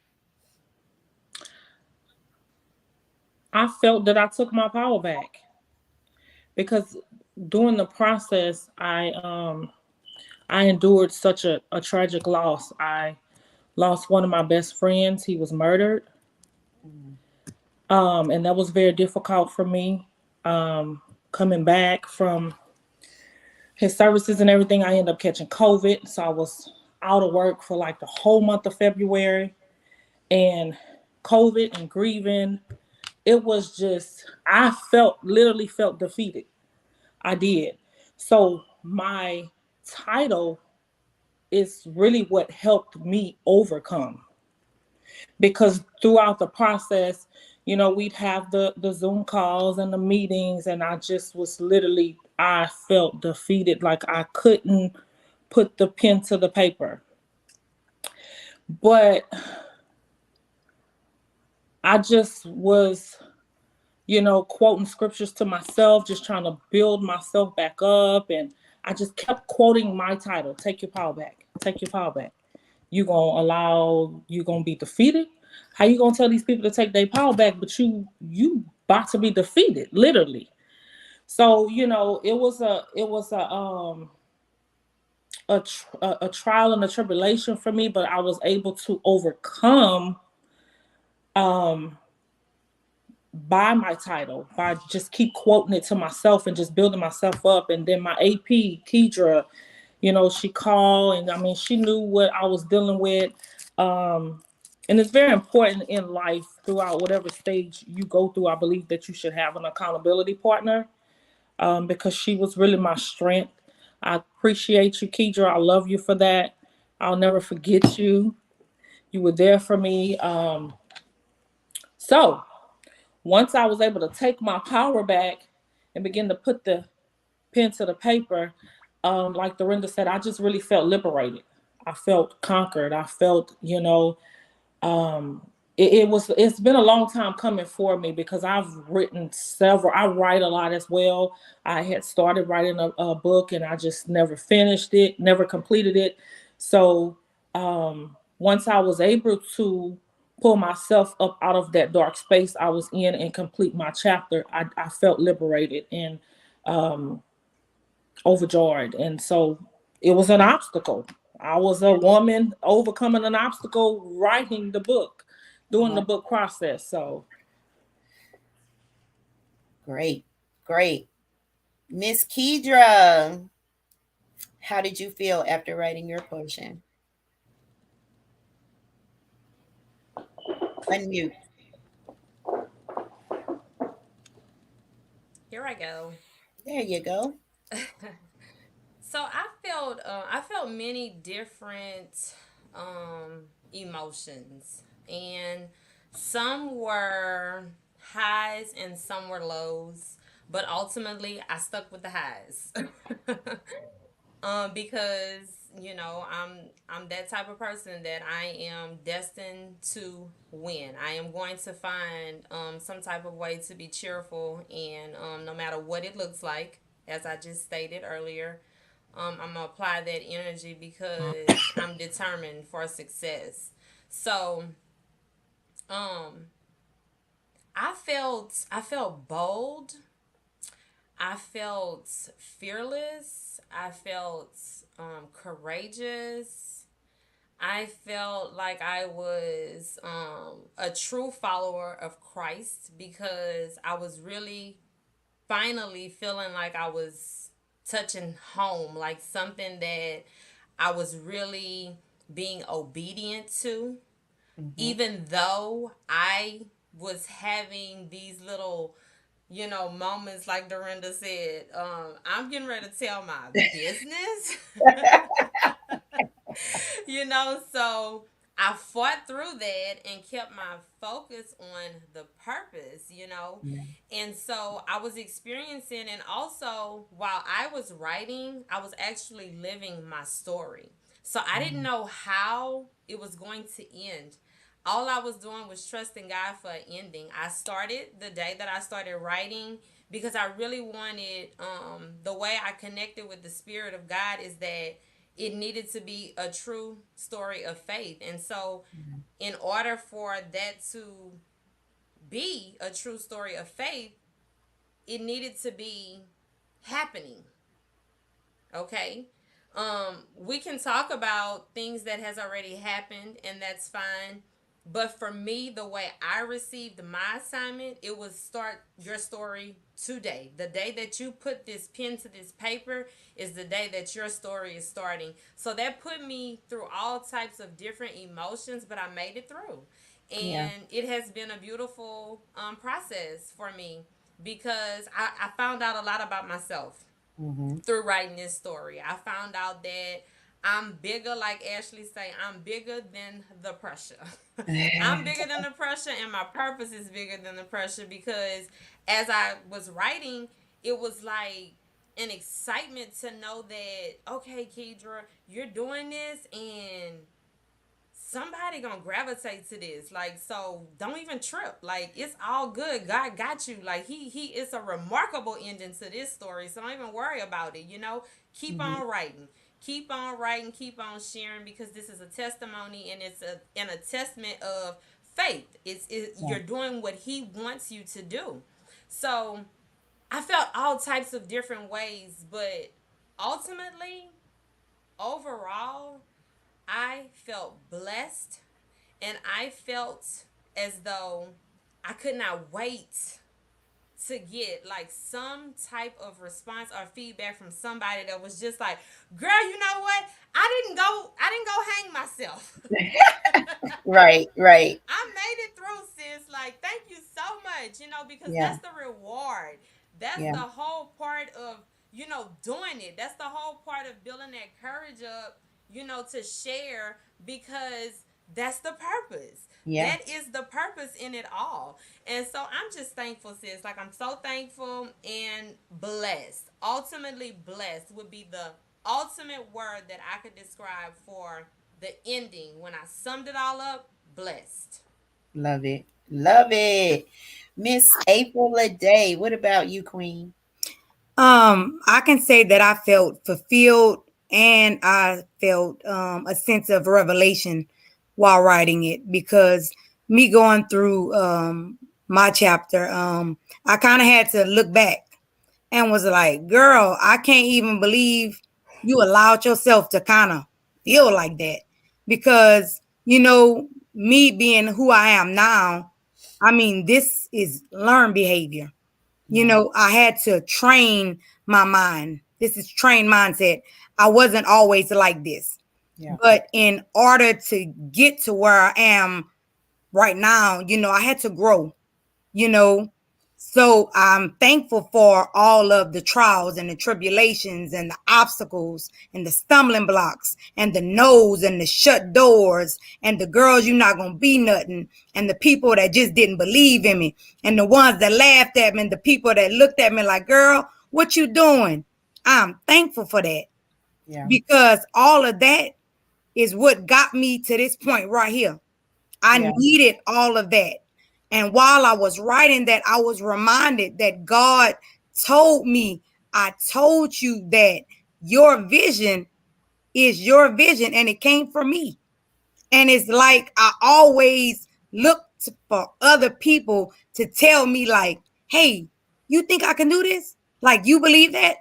I felt that I took my power back because during the process, I endured such a tragic loss. I lost one of my best friends. He was murdered. Mm. And that was very difficult for me. Coming back from his services and everything, I ended up catching COVID. So I was out of work for like the whole month of February. And COVID and grieving, it was just, I literally felt defeated. I did. So my title is really what helped me overcome, because throughout the process, we'd have the Zoom calls and the meetings, and I just was literally, I felt defeated, like I couldn't put the pen to the paper. But I just was, quoting scriptures to myself, just trying to build myself back up. And I just kept quoting my title, Take Your Power Back, Take Your Power Back. You gonna be defeated? How you gonna tell these people to take their power back, but you about to be defeated, literally. So, it was a trial and a tribulation for me, but I was able to overcome um by my title, by just keep quoting it to myself and just building myself up. And then my AP, Kedra, she called, and I mean, she knew what I was dealing with. Um, and it's very important in life, throughout whatever stage you go through. I believe that you should have an accountability partner, because she was really my strength. I appreciate you, Kedra. I love you for that. I'll never forget you. You were there for me. So once I was able to take my power back and begin to put the pen to the paper, like Dorinda said, I just really felt liberated. I felt conquered. I felt, it's been a long time coming for me because I've written several. I write a lot as well. I had started writing a book and I just never finished it, never completed it. So once I was able to pull myself up out of that dark space I was in and complete my chapter, I felt liberated and um, overjoyed. And so it was an obstacle. I was a woman overcoming an obstacle, writing the book, doing the Yeah. book process. So Great. Great. Miss Kedra, how did you feel after writing your portion? Unmute. Here I go. There you go. So I felt many different emotions, and some were highs and some were lows, but ultimately I stuck with the highs. Because I'm that type of person that I am destined to win. I am going to find some type of way to be cheerful, and no matter what it looks like, as I just stated earlier, I'm gonna apply that energy because I'm determined for success. So, um, I felt bold. I felt fearless. I felt courageous. I felt like I was a true follower of Christ because I was really finally feeling like I was touching home, like something that I was really being obedient to, Hmm. even though I was having these little, moments like Dorinda said. I'm getting ready to tell my business. So I fought through that and kept my focus on the purpose. Yeah. And so I was experiencing, and also while I was writing, I was actually living my story. So I didn't know how it was going to end. All I was doing was trusting God for an ending. I started the day that I started writing because I really wanted, the way I connected with the Spirit of God is that it needed to be a true story of faith. And so, in order for that to be a true story of faith, it needed to be happening. Okay. We can talk about things that has already happened, and that's fine. But for me, the way I received my assignment, it was start your story today. The day that you put this pen to this paper is the day that your story is starting. So that put me through all types of different emotions, but I made it through. Yeah. And it has been a beautiful process for me because I found out a lot about myself Hmm. through writing this story. I found out that I'm bigger, like Ashley say, I'm bigger than the pressure. I'm bigger than the pressure, and my purpose is bigger than the pressure because as I was writing, it was like an excitement to know that, okay, Kedra, you're doing this and somebody gonna gravitate to this. Like, so don't even trip. Like, it's all good. God got you. Like, he is a remarkable ending to this story. So don't even worry about it. Keep Hmm. on writing. Keep on writing, keep on sharing, because this is a testimony, and it's a testament of faith. Yeah. You're doing what he wants you to do. So I felt all types of different ways, but ultimately, overall, I felt blessed, and I felt as though I could not wait to get like some type of response or feedback from somebody that was just like, girl, you know what? I didn't go hang myself. Right. Right. I made it through, sis. Like, thank you so much, because Yeah. that's the reward. That's Yeah. the whole part of, doing it. That's the whole part of building that courage up, to share, because that's the purpose. Yeah. That is the purpose in it all. And so I'm just thankful, sis. Like, I'm so thankful and blessed. Ultimately, blessed would be the ultimate word that I could describe for the ending. When I summed it all up, blessed. Love it. Love it. Miss April Lede, what about you, Queen? I can say that I felt fulfilled and I felt a sense of revelation while writing it because me going through my chapter, I kind of had to look back and was like, girl, I can't even believe you allowed yourself to kind of feel like that. Because, me being who I am now, I mean, this is learned behavior. Yeah. I had to train my mind. This is trained mindset. I wasn't always like this. Yeah. But in order to get to where I am right now, I had to grow you know. So I'm thankful for all of the trials and the tribulations and the obstacles and the stumbling blocks and the no's and the shut doors and the girls you're not gonna be nothing and the people that just didn't believe in me and the ones that laughed at me and the people that looked at me like, girl, what you doing? I'm thankful for that Yeah. because all of that is what got me to this point right here. I Yeah. needed all of that. And while I was writing that, I was reminded that God told me, I told you that your vision is your vision and it came from me. And it's like I always look for other people to tell me, like, hey, you think I can do this? Like, you believe that?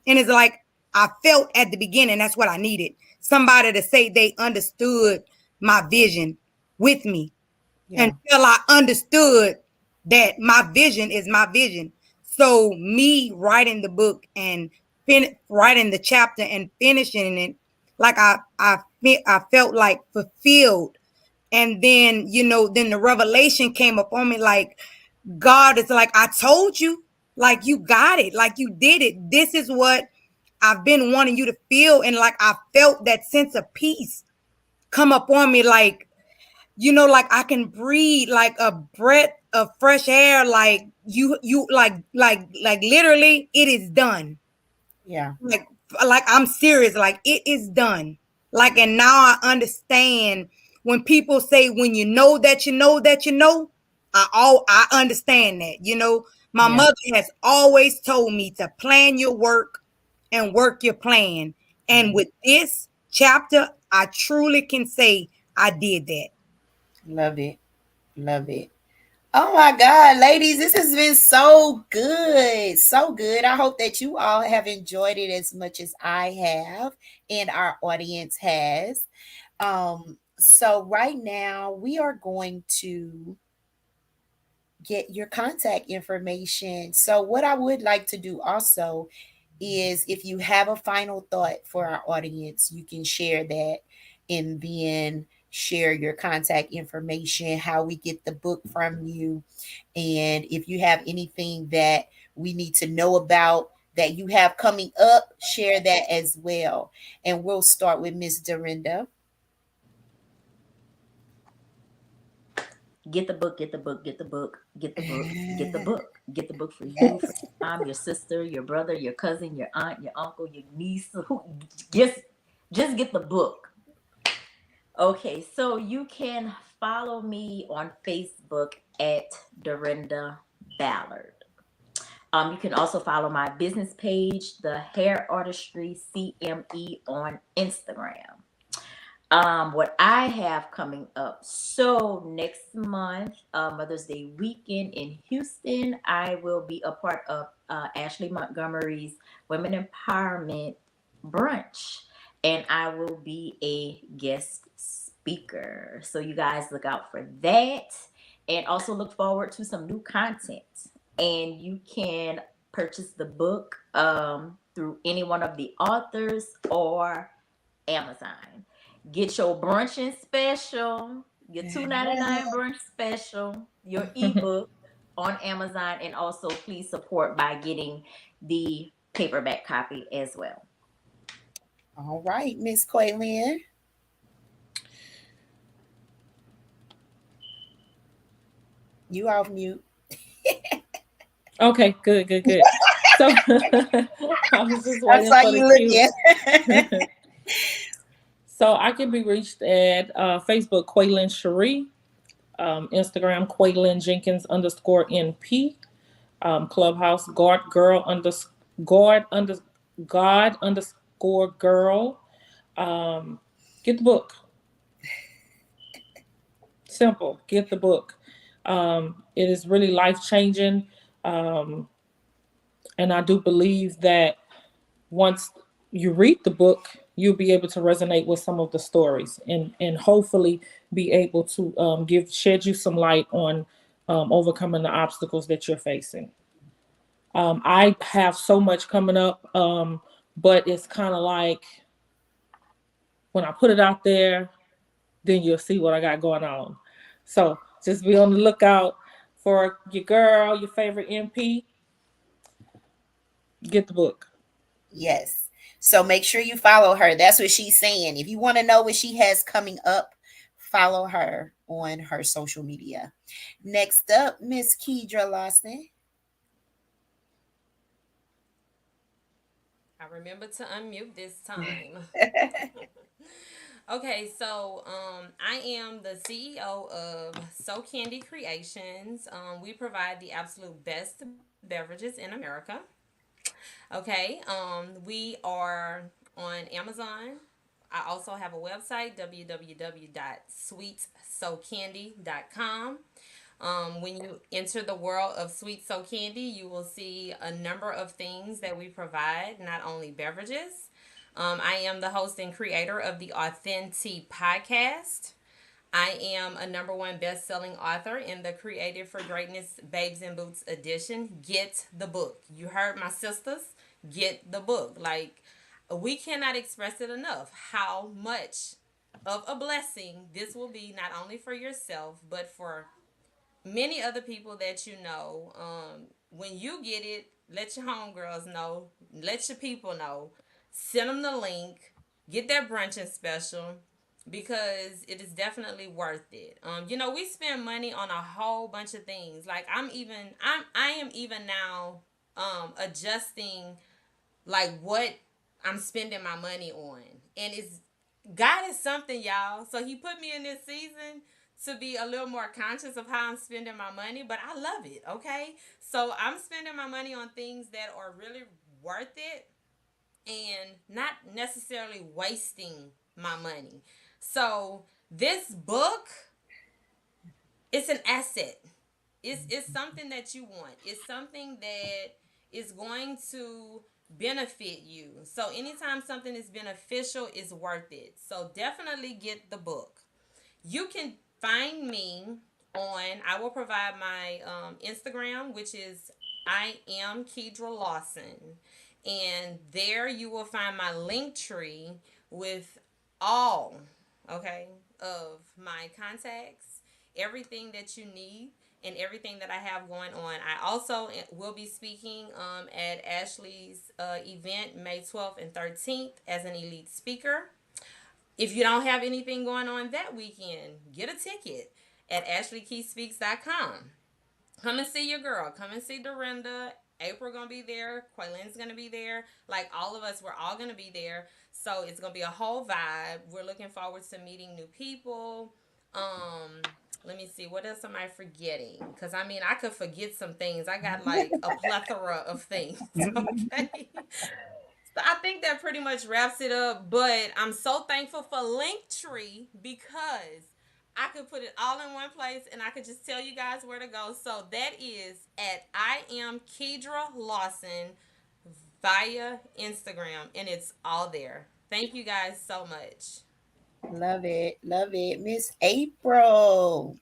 And it's like I felt at the beginning that's what I needed. Somebody to say they understood my vision with me Yeah. until I understood that my vision is my vision. So me writing the book and writing the chapter and finishing it, like I felt like fulfilled. And then then the revelation came upon me, like God is like, I told you, like you got it, like you did it. This is what I've been wanting you to feel, and like I felt that sense of peace come upon me, like like I can breathe like a breath of fresh air, like you like literally it is done. Yeah. Like I'm serious, like it is done. Like, and now I understand when people say when you know that you know that you know, I understand that. My Yeah. mother has always told me to plan your work and work your plan. And Yeah. with this chapter, I truly can say I did that. Love it. Love it. Oh my God, ladies, this has been so good. So good. I hope that you all have enjoyed it as much as I have and our audience has. So right now we are going to get your contact information. So what I would like to do also is if you have a final thought for our audience, you can share that and then share your contact information, how we get the book from you, and if you have anything that we need to know about that you have coming up, share that as well. And we'll start with Miss Dorinda. Get the book, get the book, get the book, get the book, get the book, get the book for you, for Yes. your mom, your sister, your brother, your cousin, your aunt, your uncle, your niece. Who just get the book. Okay, so you can follow me on Facebook at Dorinda Ballard. You can also follow my business page, The Hair Artistry CME, on Instagram. What I have coming up. So next month, Mother's Day weekend in Houston, I will be a part of Ashley Montgomery's Women Empowerment Brunch, and I will be a guest speaker. So you guys look out for that, and also look forward to some new content. And you can purchase the book through any one of the authors or Amazon. Get your brunching special, your $2.99 brunch special, your ebook on Amazon, and also please support by getting the paperback copy as well. All right, Miss Quaylin. You off mute. Okay, good, good, good. So I was just I waiting saw for the you cue. looking. So I can be reached at Facebook Quaylin Cherie. Instagram Quaylin Jenkins underscore NP. Clubhouse guard under God underscore girl. Um, get the book. Simple. Get the book. It is really life changing. Um, and I do believe that once you read the book, you'll be able to resonate with some of the stories and hopefully be able to shed you some light on overcoming the obstacles that you're facing. I have so much coming up, but it's kind of like when I put it out there, then you'll see what I got going on. So just be on the lookout for your girl, your favorite MP. Get the book. Yes. So make sure you follow her. That's what she's saying. If you want to know what she has coming up, follow her on her social media. Next up, Miss Kedra Lawson. I remember to unmute this time. Okay, so I am the CEO of So Candy Creations. We provide the absolute best beverages in America. Okay, we are on Amazon. I also have a website, www.sweetsocandy.com. When you enter the world of Sweet So Candy, you will see a number of things that we provide, not only beverages. I am the host and creator of the Authentic podcast. I am a number one best-selling author in the Creative for Greatness Babes in Boots edition. Get the book. You heard my sisters. Get the book. Like, we cannot express it enough how much of a blessing this will be, not only for yourself, but for many other people that you know. When you get it, let your homegirls know, let your people know, send them the link, get their brunching special because it is definitely worth it. We spend money on a whole bunch of things. Like I am even now adjusting like what I'm spending my money on. And it's God is something, y'all. So he put me in this season to be a little more conscious of how I'm spending my money, but I love it, okay? So I'm spending my money on things that are really worth it and not necessarily wasting my money. So this book, it's an asset. It's something that you want. It's something that is going to benefit you. So anytime something is beneficial, it's worth it. So definitely get the book. You can find me on, I will provide my Instagram, which is I am Kedra Lawson. And there you will find my link tree with all, okay, of my contacts, everything that you need, and everything that I have going on. I also will be speaking at Ashley's event May 12th and 13th as an elite speaker. If you don't have anything going on that weekend, get a ticket at ashleykeyspeaks.com. Come and see your girl. Come and see Dorinda. April gonna be there. Quaylin's gonna be there. Like all of us, we're all gonna be there. So it's gonna be a whole vibe. We're looking forward to meeting new people. Let me see. What else am I forgetting? Because I mean, I could forget some things. I got like a plethora of things. Okay. So I think that pretty much wraps it up. But I'm so thankful for Linktree because I could put it all in one place and I could just tell you guys where to go. So that is at I am Kedra Lawson via Instagram, and it's all there. Thank you guys so much. Love it. Love it. Miss April.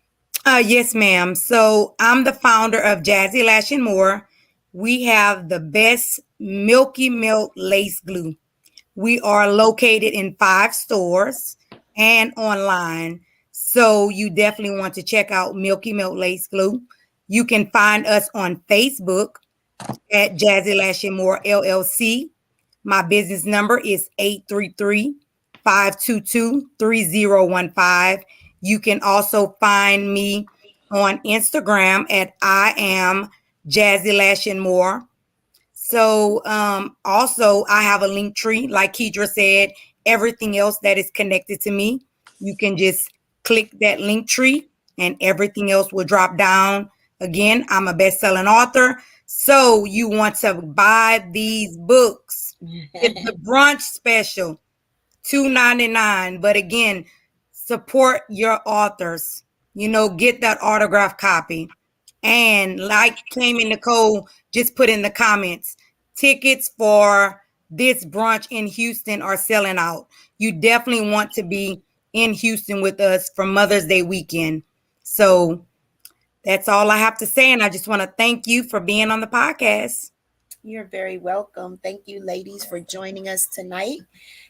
Yes, ma'am. So I'm the founder of Jazzy Lash and More. We have the best Milky Milk lace glue. We are located in 5 stores and online. So you definitely want to check out Milky Milk Lace Glue. You can find us on Facebook at Jazzy Lash and More LLC. My business number is 833-522-3015. You can also find me on Instagram at I am Jazzy Lash and More. So also I have a link tree, like Kedra said, everything else that is connected to me. You can just click that link tree and everything else will drop down. Again, I'm a best-selling author, so you want to buy these books. Get the brunch special, $2.99. But again, support your authors. Get that autograph copy. And like Tammy Nicole just put in the comments, tickets for this brunch in Houston are selling out. You definitely want to be in Houston with us for Mother's Day weekend. So that's all I have to say. And I just want to thank you for being on the podcast. You're very welcome. Thank you, ladies, for joining us tonight.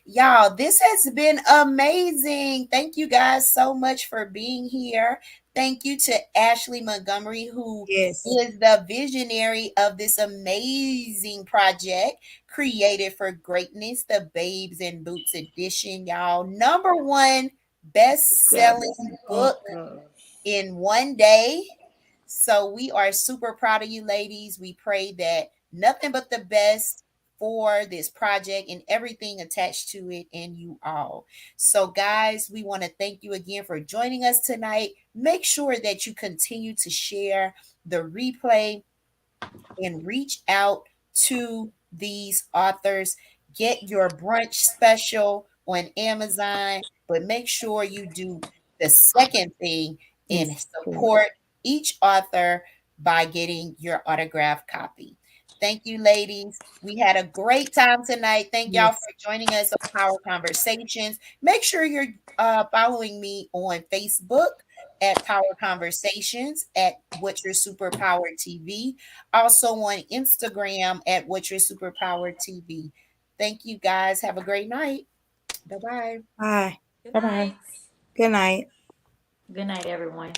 Y'all, this has been amazing. Thank you guys so much for being here. Thank you to Ashley Montgomery, who Yes. is the visionary of this amazing project, Created for Greatness, the Babes in Boots edition. Y'all, number one best-selling book in one day. So we are super proud of you, ladies. We pray that nothing but the best for this project and everything attached to it and you all. So, guys, we want to thank you again for joining us tonight. Make sure that you continue to share the replay and reach out to these authors. Get your brunch special on Amazon, but make sure you do the second thing and Yes. support each author by getting your autograph copy. Thank you, ladies. We had a great time tonight. Thank y'all Yes. for joining us on Power Conversations. Make sure you're following me on Facebook at Power Conversations at What's Your Superpower TV. Also on Instagram at What's Your Superpower TV. Thank you guys. Have a great night. Bye bye. Bye. Good Bye bye. night. Good night. Good night, everyone.